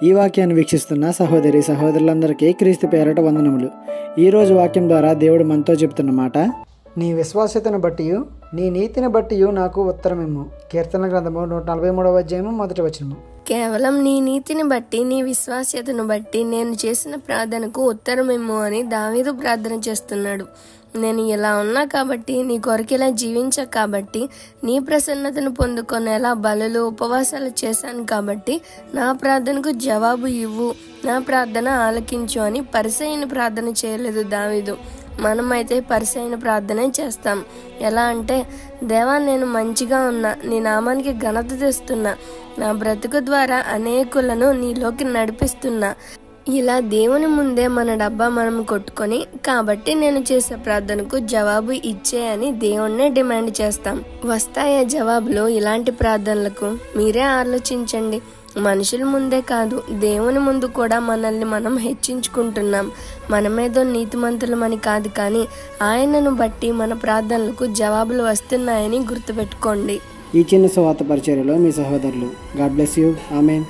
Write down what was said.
ఈ వాక్యాన్ని వీక్షిస్తున్న సహోదరి సహోదరులందరికీ క్రీస్తు పేరట వందనములు. ఈరోజు వాక్యం ద్వారా దేవుడు మనతో చెప్తున్న మాట, నీ విశ్వాస్యతను బట్టి నీ నీతిని బట్టి నాకు ఉత్తరమిమ్ము. కీర్తన గ్రంథము 143వ అధ్యాయము 1వ వచనము. కేవలం నీ నీతిని బట్టి నీ విశ్వాస్యతను బట్టి నేను చేసిన ప్రార్థనకు ఉత్తరమిమ్ము అని దావీదు ప్రార్థన చేస్తున్నాడు. నేను ఇలా ఉన్నా కాబట్టి, నీ కొరకు ఇలా జీవించా కాబట్టి, నీ ప్రసన్నతను పొందుకొనేలా బలులు ఉపవాసాలు చేశాను కాబట్టి నా ప్రార్థనకు జవాబు ఇవ్వు, నా ప్రార్థన ఆలకించు అని పరిసయ్యుని ప్రార్థన చేయలేదు దావీదు. మనమైతే పరిసయ్యుని ప్రార్థనే చేస్తాం. ఎలా అంటే, దేవా నేను మంచిగా ఉన్నా, నీ నామానికి ఘనత తెస్తున్నా, నా బ్రతుకు ద్వారా అనేకులను నీలోకి నడిపిస్తున్నా, ఇలా దేవుని ముందే మన డబ్బా మనం కొట్టుకొని, కాబట్టి నేను చేసే ప్రార్థనకు జవాబు ఇచ్చే అని దేవుణ్ణే డిమాండ్ చేస్తాం. వస్తాయా జవాబులు ఇలాంటి ప్రార్థనలకు? మీరే ఆలోచించండి. మనుషుల ముందే కాదు, దేవుని ముందు కూడా మనల్ని మనం హెచ్చించుకుంటున్నాం. మనమేదో నీతిమంతులమని కాదు, కానీ ఆయనను బట్టి మన ప్రార్థనలకు జవాబులు వస్తున్నాయని గుర్తుపెట్టుకోండి. ఈ చిన్న సువార్త పరిచర్యలో మీ సహోదరులు. God bless you. ఆమేన్.